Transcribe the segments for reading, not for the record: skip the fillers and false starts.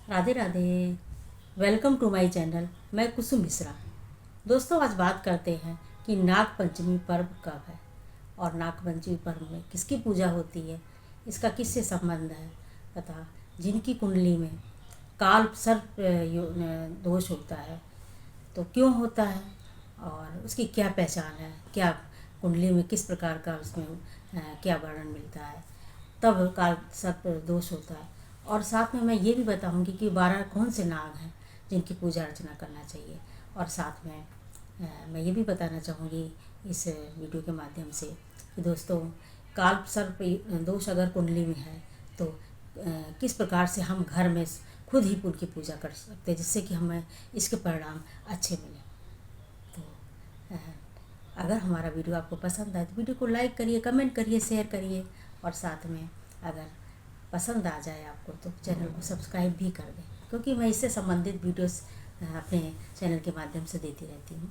Radhe Radhe. Welcome to my channel. मैं कुसुम मिश्रा। दोस्तों, आज बात करते हैं कि नाग पंचमी पर्व कब है और नाग पंचमी पर्व में किसकी पूजा होती है, इसका किससे संबंध है तथा जिनकी कुंडली में काल सर्प दोष होता है तो क्यों होता है और उसकी क्या पहचान है, क्या कुंडली में किस प्रकार का उसमें क्या वर्णन मिलता है, तब काल सर्प दोष होता है। और साथ में मैं ये भी बताऊंगी कि 12 कौन से नाग हैं जिनकी पूजा अर्चना करना चाहिए। और साथ में मैं ये भी बताना चाहूँगी इस वीडियो के माध्यम से कि दोस्तों, काल सर्प दोष अगर कुंडली में है तो किस प्रकार से हम घर में खुद ही उनकी पूजा कर सकते हैं जिससे कि हमें इसके परिणाम अच्छे मिलें। तो अगर हमारा वीडियो आपको पसंद आए तो वीडियो को लाइक करिए, कमेंट करिए, शेयर करिए और साथ में अगर पसंद आ जाए आपको तो चैनल को सब्सक्राइब भी कर दें, क्योंकि मैं इससे संबंधित वीडियोस अपने चैनल के माध्यम से देती रहती हूँ।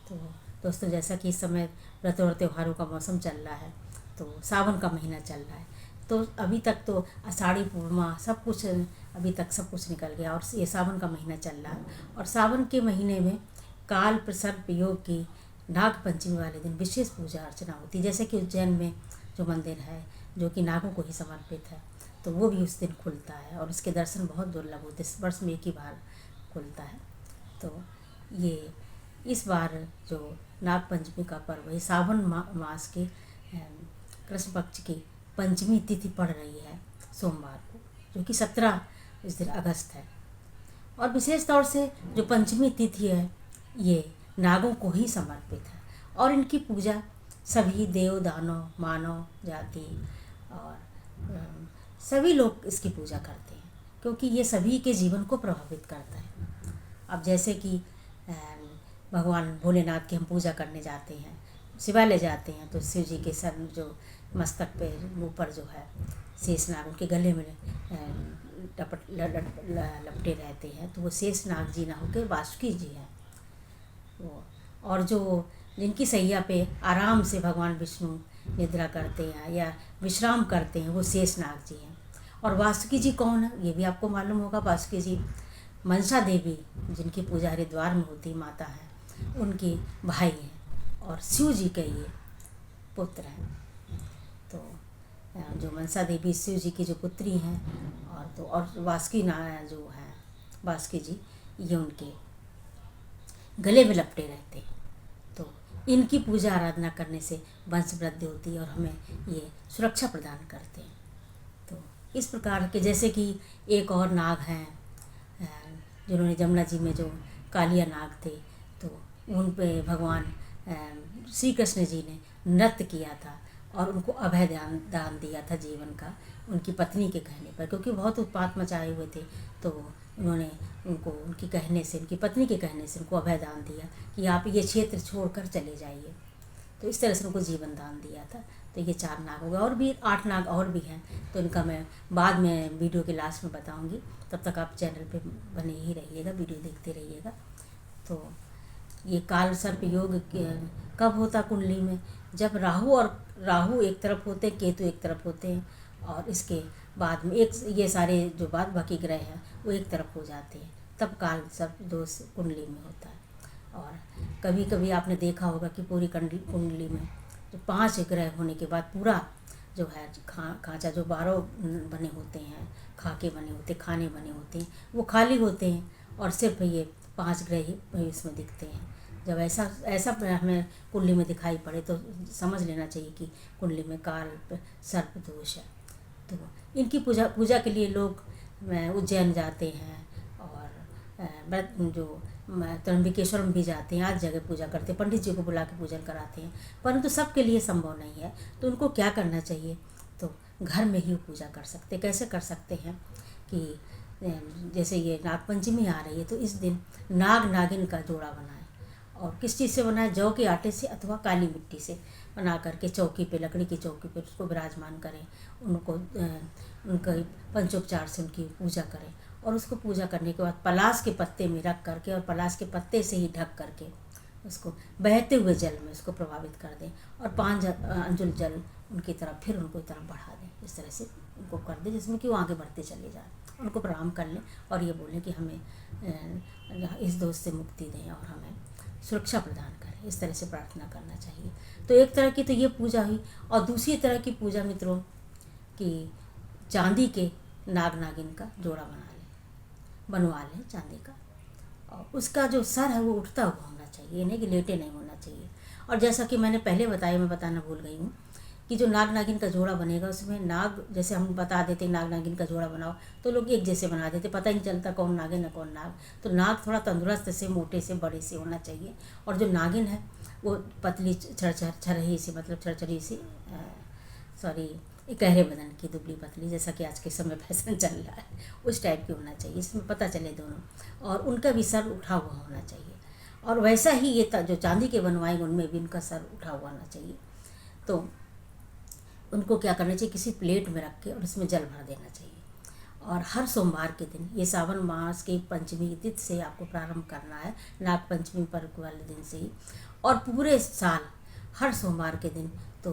तो दोस्तों, जैसा कि इस समय व्रत और त्योहारों का मौसम चल रहा है, तो सावन का महीना चल रहा है, तो अभी तक तो आषाढ़ी पूर्णिमा सब कुछ अभी तक सब कुछ निकल गया और ये सावन का महीना चल रहा है। और सावन के महीने में काल सर्प योग की नाग पंचमी वाले दिन विशेष पूजा अर्चना होती है। जैसे कि उज्जैन में जो मंदिर है जो कि नागों को ही समर्पित है, तो वो भी उस दिन खुलता है और उसके दर्शन बहुत दुर्लभ होते हैं, वर्ष में एक ही बार खुलता है। तो ये इस बार जो नाग पंचमी का पर्व है, सावन मास के कृष्ण पक्ष की पंचमी तिथि पड़ रही है सोमवार को, जो कि 17 इस दिन अगस्त है। और विशेष तौर से जो पंचमी तिथि है ये नागों को ही समर्पित है और इनकी पूजा सभी देव दानव मानव जाति और सभी लोग इसकी पूजा करते हैं, क्योंकि ये सभी के जीवन को प्रभावित करता है। अब जैसे कि भगवान भोलेनाथ की हम पूजा करने जाते हैं, शिवालय जाते हैं, तो शिव जी के सर जो मस्तक पे ऊपर जो है शेषनाग, उनके गले में लपटे रहते हैं, तो वो शेषनाग जी ना होकर वासुकी जी हैं वो। और जो जिनकी सैया पे आराम से भगवान विष्णु निद्रा करते हैं या विश्राम करते हैं, वो शेषनाग जी हैं। और वासुकी जी कौन है ये भी आपको मालूम होगा। वासुकी जी मनसा देवी जिनकी पूजा हरिद्वार में होती माता है, उनके भाई हैं और शिव जी के ये पुत्र हैं। तो जो मनसा देवी शिव जी की जो पुत्री हैं और वासुकी जो है वासुकी जी, ये उनके गले में लपटे रहते हैं। तो इनकी पूजा आराधना करने से वंश वृद्धि होती है और हमें ये सुरक्षा प्रदान करते हैं। तो इस प्रकार के जैसे कि एक और नाग हैं जिन्होंने जमुना जी में जो कालिया नाग थे, तो उन पे भगवान श्री कृष्ण जी ने नृत्य किया था और उनको अभय दान दिया था जीवन का, उनकी पत्नी के कहने पर, क्योंकि बहुत उत्पात मचाए हुए थे। तो उन्होंने उनको उनकी कहने से, उनकी पत्नी के कहने से उनको अभय दान दिया कि आप ये क्षेत्र छोड़कर चले जाइए। तो इस तरह से उनको जीवन दान दिया था। तो ये 4 नाग हो गए, और भी 8 नाग और भी हैं, तो इनका मैं बाद में वीडियो के लास्ट में बताऊंगी। तब तक आप चैनल पे बने ही रहिएगा, वीडियो देखते रहिएगा। तो ये काल सर्प योग कब होता कुंडली में, जब राहु एक तरफ होते हैं, केतु एक तरफ होते हैं, और इसके बाद में ये सारे जो बाद बाकी ग्रह हैं वो एक तरफ हो जाते हैं, तब काल सर्प दोष कुंडली में होता है। और कभी कभी आपने देखा होगा कि पूरी कुंडली में जो 5 ग्रह होने के बाद पूरा जो है खांचा जो 12 बने होते हैं, खाके बने होते, खाने बने होते हैं, वो खाली होते हैं और सिर्फ ये 5 ग्रह ही इसमें दिखते हैं। जब ऐसा हमें कुंडली में दिखाई पड़े तो समझ लेना चाहिए कि कुंडली में काल सर्प दोष है। तो इनकी पूजा के लिए लोग उज्जैन जाते हैं और जो त्र्यंबकेश्वर में भी जाते हैं, आज जगह पूजा करते हैं, पंडित जी को बुला के पूजन कराते हैं, परंतु सबके लिए संभव नहीं है। तो उनको क्या करना चाहिए, तो घर में ही पूजा कर सकते। कैसे कर सकते हैं कि जैसे ये नाग पंचमी आ रही है, तो इस दिन नाग नागिन का जोड़ा बनाएं। और किस चीज़ से बनाएं, जौ के आटे से अथवा काली मिट्टी से बना करके चौकी पे, लकड़ी की चौकी पे उसको विराजमान करें, उनको उनका पंचोपचार से उनकी पूजा करें। और उसको पूजा करने के बाद पलाश के पत्ते में रख करके और पलाश के पत्ते से ही ढक करके उसको बहते हुए जल में उसको प्रभावित कर दें और 5 अंजुल जल उनकी तरफ, फिर उनको तरफ बढ़ा दें। इस तरह से उनको कर दें जिसमें कि वो आगे बढ़ते चले जाएं। उनको प्रणाम कर लें और ये बोलें कि हमें इस दोष से मुक्ति दें और हमें सुरक्षा प्रदान करें। इस तरह से प्रार्थना करना चाहिए। तो एक तरह की तो ये पूजा हुई। और दूसरी तरह की पूजा मित्रों कि चांदी के नाग नागिन का जोड़ा बनवा लें चांदी का, और उसका जो सर है वो उठता हुआ होना चाहिए, ये नहीं कि लेटे नहीं होना चाहिए। और जैसा कि मैंने पहले बताया, मैं बताना भूल गई हूँ कि जो नाग नागिन का जोड़ा बनेगा उसमें नाग, जैसे हम बता देते नाग नागिन का जोड़ा बनाओ तो लोग एक जैसे बना देते, पता ही नहीं चलता कौन नागिन है कौन नाग। तो नाग थोड़ा तंदुरुस्त से, मोटे से, बड़े से होना चाहिए। और जो नागिन है वो पतली छरही सी, मतलब छरछरी सी, सॉरी गहरे बदन की, दुबली पतली, जैसा कि आज के समय फैशन चल रहा है, उस टाइप की होना चाहिए, इसमें पता चले दोनों। और उनका भी सर उठा हुआ होना चाहिए। और वैसा ही ये जो चांदी के बनवाएंगे उनमें भी उनका सर उठा हुआ होना चाहिए। तो उनको क्या करना चाहिए, किसी प्लेट में रख के और उसमें जल भर देना चाहिए। और हर सोमवार के दिन, ये सावन मास के पंचमी तिथि से आपको प्रारंभ करना है, नाग पंचमी पर्व वाले दिन से ही, और पूरे साल हर सोमवार के दिन तो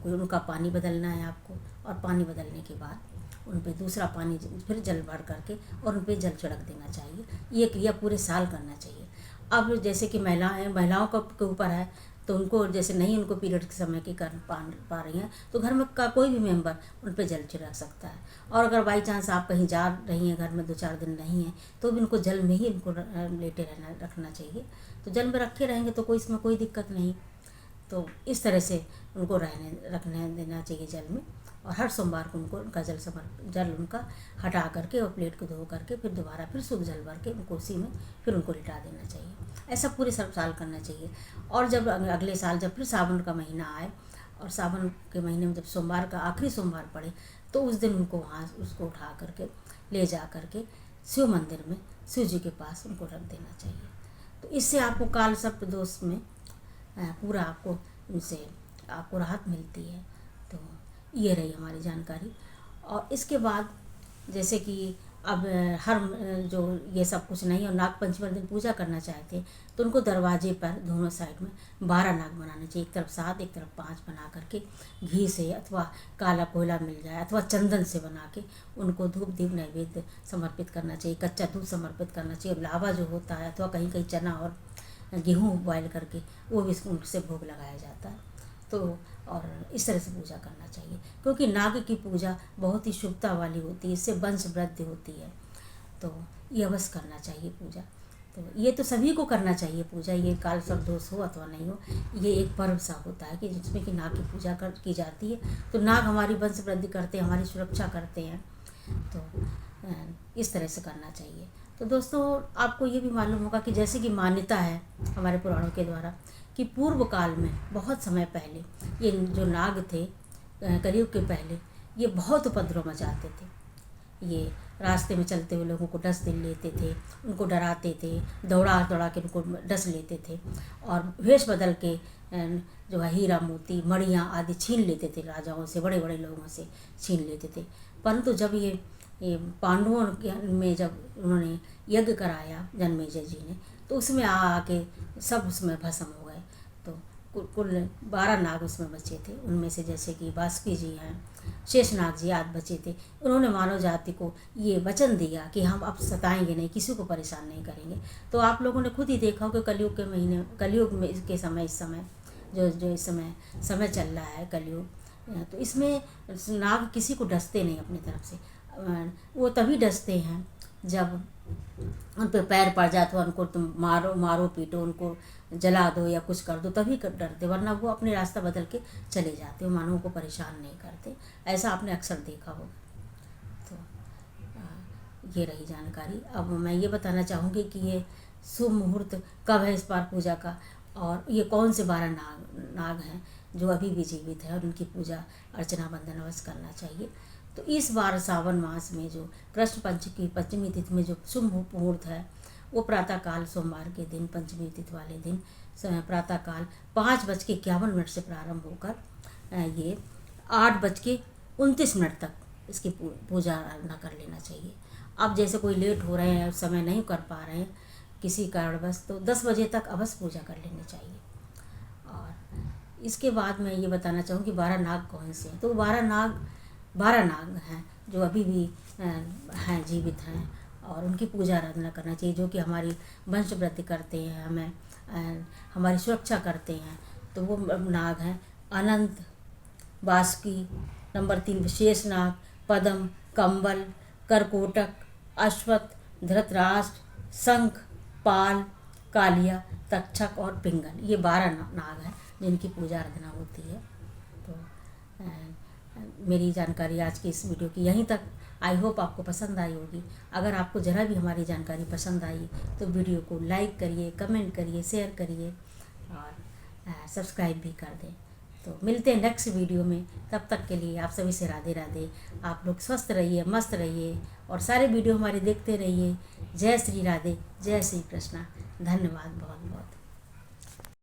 उनका पानी बदलना है आपको। और पानी बदलने के बाद उन पर दूसरा पानी फिर जल भर करके और उन पर जल छिड़क देना चाहिए। ये क्रिया पूरे साल करना चाहिए। अब जैसे कि महिलाओं के ऊपर है, तो उनको जैसे नहीं उनको पीरियड के समय की कर पा रही हैं, तो घर में का कोई भी मेंबर उन पर जल छिड़क सकता है। और अगर बाई चांस आप कहीं जा रही हैं, घर में 2-4 दिन नहीं है, तो भी उनको जल में ही उनको लेटे रखना चाहिए। तो जल में रखे रहेंगे तो इसमें कोई दिक्कत नहीं। तो इस तरह से उनको रखने देना चाहिए जल में। और हर सोमवार को उनको उनका जल उनका हटा करके और प्लेट को धो करके फिर दोबारा फिर शुद्ध जल भर के उनको उसी में फिर उनको लिटा देना चाहिए। ऐसा पूरे साल करना चाहिए। और जब अगले साल जब फिर सावन का महीना आए और सावन के महीने में जब सोमवार का आखिरी सोमवार पड़े, तो उस दिन उनको वहाँ उसको उठा करके ले जा करके शिव मंदिर में शिव जी के पास उनको रख देना चाहिए। तो इससे आपको काल सर्प दोष में पूरा उनसे आपको राहत मिलती है। तो ये रही हमारी जानकारी। और इसके बाद जैसे कि अब हर जो ये सब कुछ नहीं और नाग पंचमी दिन पूजा करना चाहते तो उनको दरवाजे पर दोनों साइड में 12 नाग बनाने चाहिए। एक तरफ 7 एक तरफ 5 बना करके घी से अथवा काला कोयला मिल जाए अथवा चंदन से बना के उनको धूप दीप नैवेद्य समर्पित करना चाहिए। कच्चा दूध समर्पित करना चाहिए। लावा जो होता है अथवा कहीं कहीं चना और गेहूँ बॉयल करके वो भी उनसे भोग लगाया जाता है। तो और इस तरह से पूजा करना चाहिए, क्योंकि नाग की पूजा बहुत ही शुभता वाली होती है, इससे वंश वृद्धि होती है। तो ये अवश्य करना चाहिए पूजा। तो ये तो सभी को करना चाहिए पूजा, ये काल सर्प दोष हो अथवा नहीं हो। ये एक पर्व सा होता है कि जिसमें कि नाग की पूजा की जाती है। तो नाग हमारी वंश वृद्धि करते हैं, हमारी सुरक्षा करते हैं। तो इस तरह से करना चाहिए। तो दोस्तों आपको ये भी मालूम होगा कि जैसे कि मान्यता है हमारे पुराणों के द्वारा कि पूर्व काल में बहुत समय पहले ये जो नाग थे, कलयुग के पहले, ये बहुत उपद्रव मचाते थे। ये रास्ते में चलते हुए लोगों को डस लेते थे, उनको डराते थे, दौड़ा के उनको डस लेते थे और वेश बदल के जो है हीरा मोती मणियाँ आदि छीन लेते थे। राजाओं से, बड़े बड़े लोगों से छीन लेते थे। परंतु जब ये पांडवों में जब उन्होंने यज्ञ कराया जन्मेजय जी ने, तो उसमें आके सब उसमें भस्म हो गए। तो कुल 12 नाग उसमें बचे थे। उनमें से जैसे कि बासुकी जी हैं, शेषनाग जी आदि बचे थे। उन्होंने मानव जाति को ये वचन दिया कि हम अब सताएंगे नहीं, किसी को परेशान नहीं करेंगे। तो आप लोगों ने खुद ही देखा हो कि कलयुग में इस समय जो इस समय चल रहा है कलयुग, तो इसमें नाग किसी को डसते नहीं अपनी तरफ से। वो तभी डसते हैं जब उन पर पैर पड़ जाए तो उनको तुम मारो पीटो, उनको जला दो या कुछ कर दो, तभी डरते, वरना वो अपने रास्ता बदल के चले जाते, वो मानवों को परेशान नहीं करते। ऐसा आपने अक्सर देखा होगा। तो ये रही जानकारी। अब मैं ये बताना चाहूँगी कि ये शुभ मुहूर्त कब है इस बार पूजा का, और ये कौन से 12 नाग हैं जो अभी भी जीवित है और उनकी पूजा अर्चना वंदन अवश्य करना चाहिए। तो इस बार सावन मास में जो कृष्ण पक्ष की पंचमी तिथि में जो शुभ मुहूर्त है वो प्रातःकाल सोमवार के दिन पंचमी तिथि वाले दिन प्रातःकाल 5:51 से प्रारंभ होकर ये 8:29 तक इसकी पूजा आराधना कर लेना चाहिए। अब जैसे कोई लेट हो रहे हैं, समय नहीं कर पा रहे हैं किसी कारणवश, तो 10 बजे तक अवश्य पूजा कर लेनी चाहिए। और इसके बाद मैं ये बताना चाहूँगी 12 नाग कौन से हैं। तो 12 नाग हैं जो अभी भी हैं, जीवित हैं, और उनकी पूजा आराधना करना चाहिए, जो कि हमारी वंश वृद्धि करते हैं, हमें हमारी सुरक्षा करते हैं। तो वो नाग हैं अनंत, बासुकी, नंबर 3 विशेष नाग, पद्म, कंबल, करकोटक, अश्वत्थ, धृतराष्ट्र, शंख, पाल, कालिया, तक्षक और पिंगल। ये 12 नाग हैं जिनकी पूजा आराधना होती है। तो मेरी जानकारी आज की इस वीडियो की यहीं तक। आई होप आपको पसंद आई होगी। अगर आपको ज़रा भी हमारी जानकारी पसंद आई तो वीडियो को लाइक करिए, कमेंट करिए, शेयर करिए और सब्सक्राइब भी कर दें। तो मिलते हैं नेक्स्ट वीडियो में। तब तक के लिए आप सभी से राधे राधे। आप लोग स्वस्थ रहिए, मस्त रहिए और सारे वीडियो हमारे देखते रहिए। जय श्री राधे, जय श्री कृष्णा। धन्यवाद बहुत बहुत।